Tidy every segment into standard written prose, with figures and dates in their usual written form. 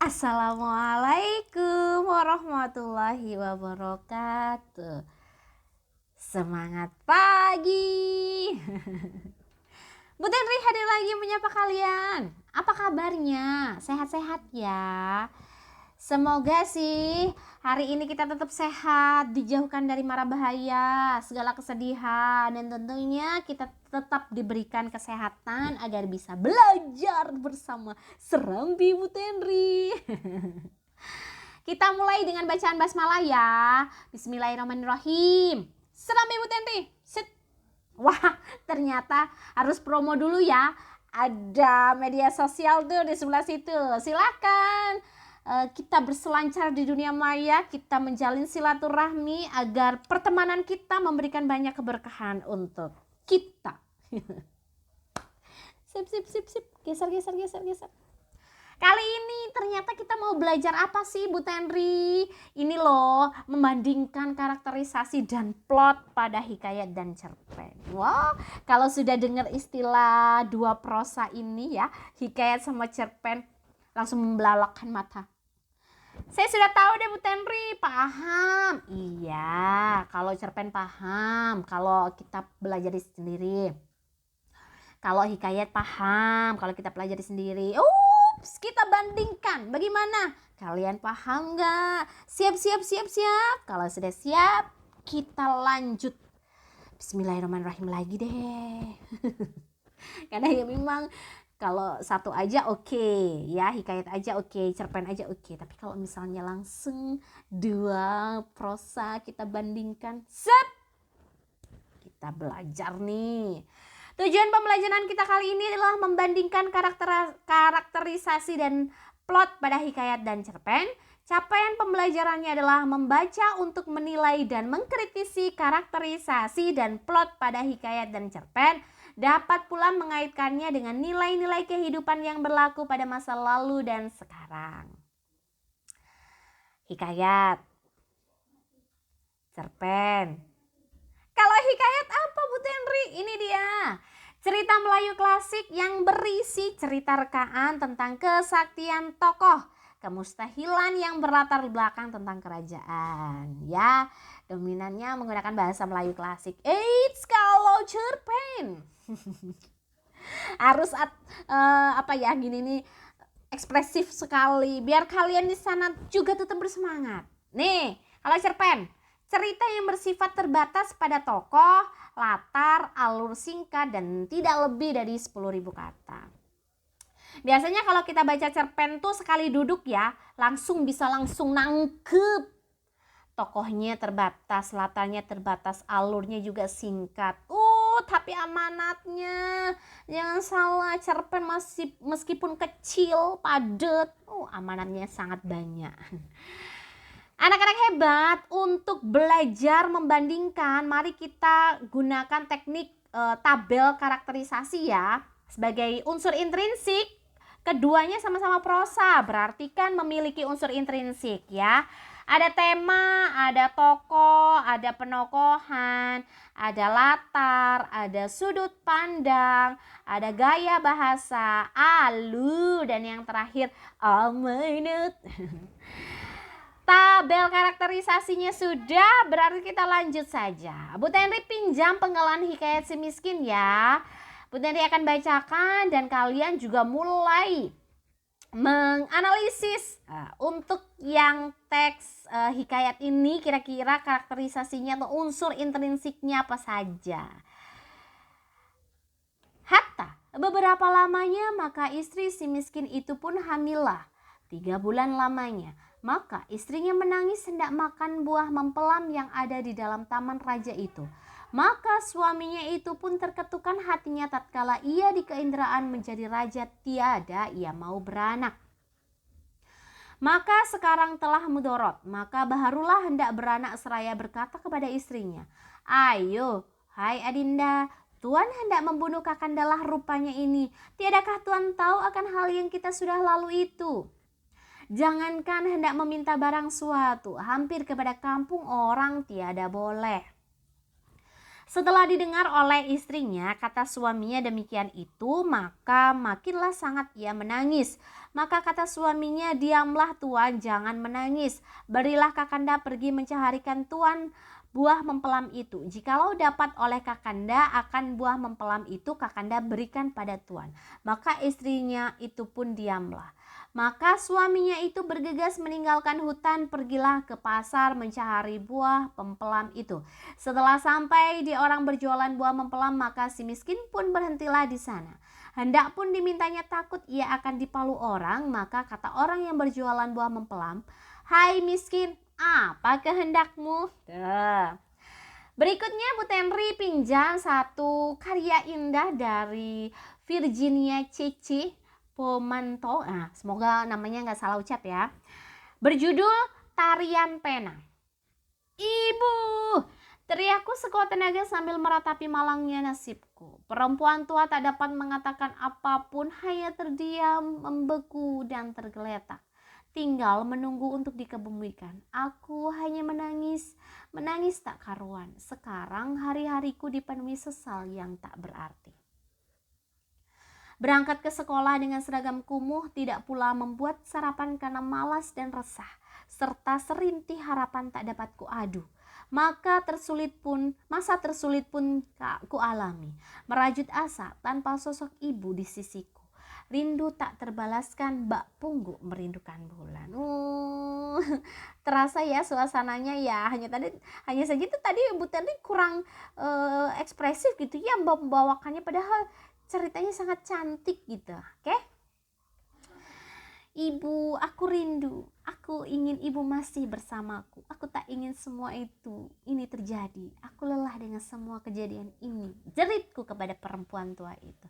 Assalamualaikum warahmatullahi wabarakatuh. Semangat pagi. Bu Tenri hadir lagi menyapa kalian. Apa kabarnya? Sehat-sehat ya. Semoga sih hari ini kita tetap sehat, dijauhkan dari mara bahaya, segala kesedihan, dan tentunya kita tetap diberikan kesehatan agar bisa belajar bersama Serambi Bu Tenri. Kita mulai dengan bacaan basmalah ya. Bismillahirrahmanirrahim. Serambi Bu Tenri. Set. Wah, ternyata harus promo dulu ya. Ada media sosial tuh di sebelah situ. Silakan kita berselancar di dunia maya, kita menjalin silaturahmi agar pertemanan kita memberikan banyak keberkahan untuk kita. Sip. Geser. Kali ini ternyata kita mau belajar apa sih Bu Tenri? Ini loh, membandingkan karakterisasi dan plot pada hikayat dan cerpen. Wow, kalau sudah dengar istilah dua prosa ini ya, hikayat sama cerpen, langsung membelalakkan mata. Saya sudah tahu deh Bu Tenri, paham. Iya, kalau cerpen paham, kalau kita belajar sendiri. Kalau hikayat paham, kalau kita pelajari sendiri. Ups, kita bandingkan. Bagaimana? Kalian paham nggak? Siap. Kalau sudah siap, kita lanjut. Bismillahirrahmanirrahim lagi deh. Karena ya memang kalau satu aja oke, ya hikayat aja oke, cerpen aja oke. Tapi kalau misalnya langsung dua prosa kita bandingkan, set, kita belajar nih. Tujuan pembelajaran kita kali ini adalah membandingkan karakterisasi dan plot pada hikayat dan cerpen. Capaian pembelajarannya adalah membaca untuk menilai dan mengkritisi karakterisasi dan plot pada hikayat dan cerpen. Dapat pula mengaitkannya dengan nilai-nilai kehidupan yang berlaku pada masa lalu dan sekarang. Hikayat, cerpen. Kalau hikayat apa Bu Tenri? Ini dia. Cerita Melayu klasik yang berisi cerita rekaan tentang kesaktian tokoh, kemustahilan yang berlatar belakang tentang kerajaan. Ya, dominannya menggunakan bahasa Melayu klasik. Eits, kalau cerpen harus gini nih, ekspresif sekali biar kalian di sana juga tetap bersemangat. Nih, kalau cerpen, cerita yang bersifat terbatas pada tokoh, latar, alur singkat, dan tidak lebih dari 10.000 kata. Biasanya kalau kita baca cerpen tuh sekali duduk ya, langsung nangkep. Tokohnya terbatas, latarnya terbatas, alurnya juga singkat. Tapi amanatnya, jangan salah, cerpen meskipun kecil, padat, amanatnya sangat banyak. Anak-anak hebat, untuk belajar membandingkan, mari kita gunakan teknik tabel karakterisasi ya. Sebagai unsur intrinsik, keduanya sama-sama prosa, berarti kan memiliki unsur intrinsik ya. Ada tema, ada tokoh, ada penokohan, ada latar, ada sudut pandang, ada gaya bahasa, alur, dan yang terakhir amanat. Tabel karakterisasinya sudah, berarti kita lanjut saja. Bu Tenri pinjam penggalan hikayat si miskin ya. Bu Tenri akan bacakan dan kalian juga mulai menganalisis untuk yang teks hikayat ini kira-kira karakterisasinya atau unsur intrinsiknya apa saja. Hatta beberapa lamanya maka istri si miskin itu pun hamillah 3 bulan lamanya. Maka istrinya menangis hendak makan buah mempelam yang ada di dalam taman raja itu. Maka suaminya itu pun terketukan hatinya tatkala ia di keinderaan menjadi raja, tiada ia mau beranak. Maka sekarang telah mudorot, maka baharulah hendak beranak seraya berkata kepada istrinya, ayo, hai Adinda, Tuan hendak membunuh Kakandalah rupanya ini. Tiadakah Tuan tahu akan hal yang kita sudah lalu itu? Jangankan hendak meminta barang suatu, hampir kepada kampung orang tiada boleh. Setelah didengar oleh istrinya kata suaminya demikian itu, maka makinlah sangat ia menangis. Maka kata suaminya, diamlah tuan, jangan menangis. Berilah kakanda pergi mencarikan tuan buah mempelam itu. Jikalau dapat oleh kakanda akan buah mempelam itu, kakanda berikan pada tuan. Maka istrinya itu pun diamlah. Maka suaminya itu bergegas meninggalkan hutan, pergilah ke pasar mencari buah pempelam itu. Setelah sampai di orang berjualan buah mempelam, maka si miskin pun berhentilah di sana. Hendak pun dimintanya takut ia akan dipalu orang, maka kata orang yang berjualan buah mempelam, "Hai miskin, apa kehendakmu?" Berikutnya Bu Tenri pinjam satu karya indah dari Virginia Cici Pomanto. Semoga namanya nggak salah ucap ya. Berjudul Tarian Pena. "Ibu!" teriakku sekuat tenaga sambil meratapi malangnya nasibku. Perempuan tua tak dapat mengatakan apapun, hanya terdiam, membeku dan tergeletak. Tinggal menunggu untuk dikebumikan. Aku hanya menangis, menangis tak karuan. Sekarang hari-hariku dipenuhi sesal yang tak berarti. Berangkat ke sekolah dengan seragam kumuh tidak pula membuat sarapan karena malas dan resah, serta serintih harapan tak dapat kuadu. Masa tersulit pun ku alami, merajut asa tanpa sosok ibu di sisiku. Rindu tak terbalaskan, bak punggu merindukan bulan. Terasa ya suasananya ya. Hanya saja itu tadi Bu Tenri kurang ekspresif gitu ya membawakannya, padahal ceritanya sangat cantik gitu. Oke? "Ibu, aku rindu. Aku ingin ibu masih bersamaku. Aku tak ingin semua ini terjadi. Aku lelah dengan semua kejadian ini," jeritku kepada perempuan tua itu.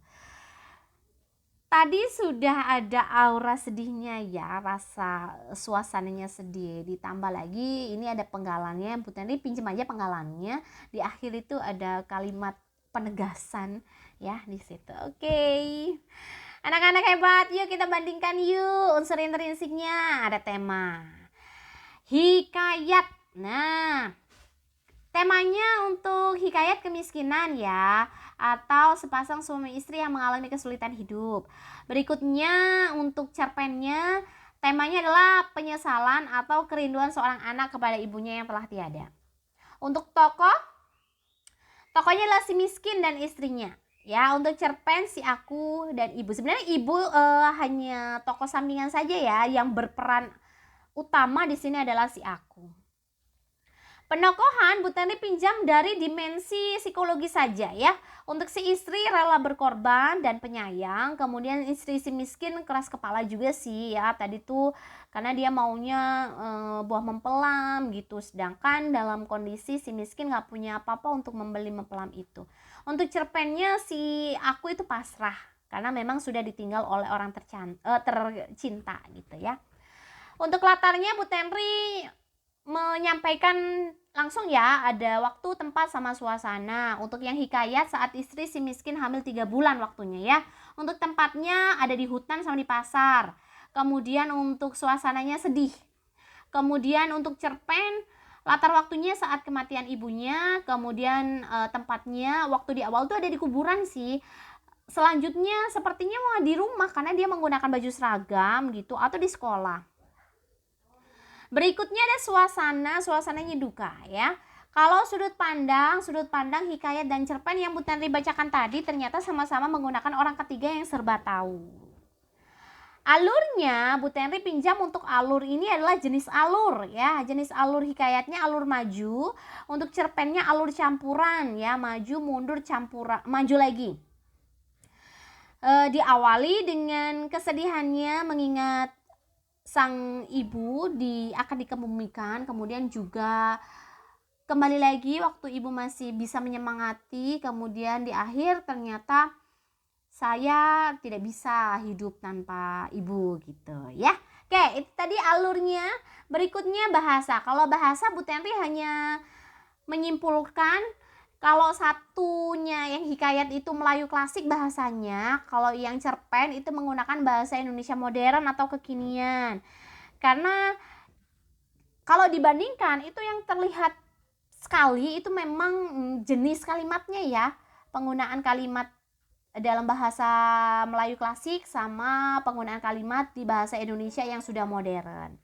Tadi sudah ada aura sedihnya ya, rasa suasananya sedih. Ditambah lagi ini ada penggalannya, Bu Tenri pinjam aja penggalannya. Di akhir itu ada kalimat penegasan ya di situ. Oke. Anak-anak hebat, yuk kita bandingkan yuk unsur intrinsiknya. Ada tema hikayat. Nah, temanya untuk hikayat kemiskinan ya, atau sepasang suami istri yang mengalami kesulitan hidup. Berikutnya untuk cerpennya, temanya adalah penyesalan atau kerinduan seorang anak kepada ibunya yang telah tiada. Untuk tokohnya adalah si miskin dan istrinya. Ya, untuk cerpen si aku dan ibu. Sebenarnya ibu hanya tokoh sampingan saja ya, yang berperan utama di sini adalah si aku. Penokohan Bu Tenri pinjam dari dimensi psikologi saja ya. Untuk si istri rela berkorban dan penyayang, kemudian istri si miskin keras kepala juga sih ya. Tadi tuh karena dia maunya buah mempelam gitu, sedangkan dalam kondisi si miskin gak punya apa-apa untuk membeli mempelam itu. Untuk cerpennya si aku itu pasrah karena memang sudah ditinggal oleh orang tercinta gitu ya. Untuk latarnya Bu Tenri menyampaikan langsung ya, ada waktu, tempat, sama suasana. Untuk yang hikayat saat istri si miskin hamil 3 bulan waktunya ya. Untuk tempatnya ada di hutan sama di pasar. Kemudian untuk suasananya sedih. Kemudian untuk cerpen latar waktunya saat kematian ibunya. Kemudian tempatnya waktu di awal tuh ada di kuburan sih. Selanjutnya sepertinya mau di rumah karena dia menggunakan baju seragam gitu, atau di sekolah. Berikutnya ada suasananya duka ya. Kalau sudut pandang hikayat dan cerpen yang Bu Tenri bacakan tadi ternyata sama-sama menggunakan orang ketiga yang serba tahu. Alurnya Bu Tenri pinjam untuk alur ini adalah jenis alur ya. Jenis alur hikayatnya alur maju, untuk cerpennya alur campuran ya, maju mundur campuran, maju lagi. Diawali dengan kesedihannya mengingat sang ibu akan dikebumikan, kemudian juga kembali lagi waktu ibu masih bisa menyemangati, kemudian di akhir ternyata saya tidak bisa hidup tanpa ibu gitu ya. Oke, itu tadi alurnya. Berikutnya bahasa. Kalau bahasa Bu Tenri hanya menyimpulkan kalau satunya yang hikayat itu Melayu klasik bahasanya, kalau yang cerpen itu menggunakan bahasa Indonesia modern atau kekinian. Karena kalau dibandingkan itu yang terlihat sekali itu memang jenis kalimatnya ya. Penggunaan kalimat dalam bahasa Melayu klasik sama penggunaan kalimat di bahasa Indonesia yang sudah modern.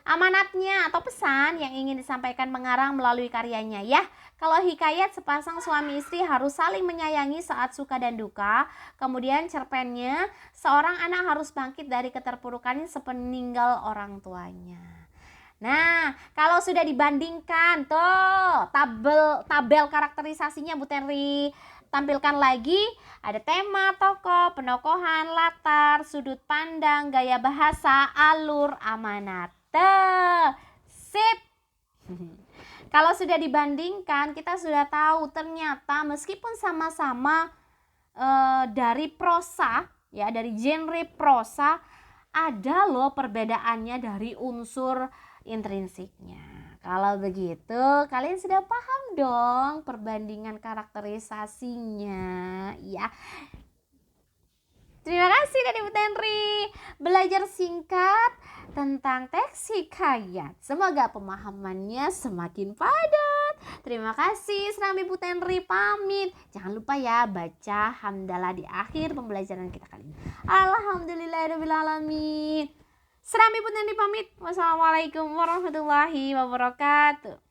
Amanatnya atau pesan yang ingin disampaikan pengarang melalui karyanya ya. Kalau hikayat sepasang suami istri harus saling menyayangi saat suka dan duka. Kemudian cerpennya seorang anak harus bangkit dari keterpurukannya sepeninggal orang tuanya. Nah, kalau sudah dibandingkan tuh tabel karakterisasinya Bu Tenri tampilkan lagi, ada tema, tokoh, penokohan, latar, sudut pandang, gaya bahasa, alur, amanat. Sip. Kalau sudah dibandingkan, kita sudah tahu ternyata meskipun sama-sama dari prosa ya, dari genre prosa, ada loh perbedaannya dari unsur intrinsiknya. Kalau begitu, kalian sudah paham dong perbandingan karakterisasinya ya. Terima kasih dari Bu Tenri. Belajar singkat tentang teks hikayat. Semoga pemahamannya semakin padat. Terima kasih. Serambi Bu Tenri pamit. Jangan lupa ya baca hamdalah di akhir pembelajaran kita kali ini. Alhamdulillahirrahmanirrahim. Serambi Bu Tenri pamit. Wassalamualaikum warahmatullahi wabarakatuh.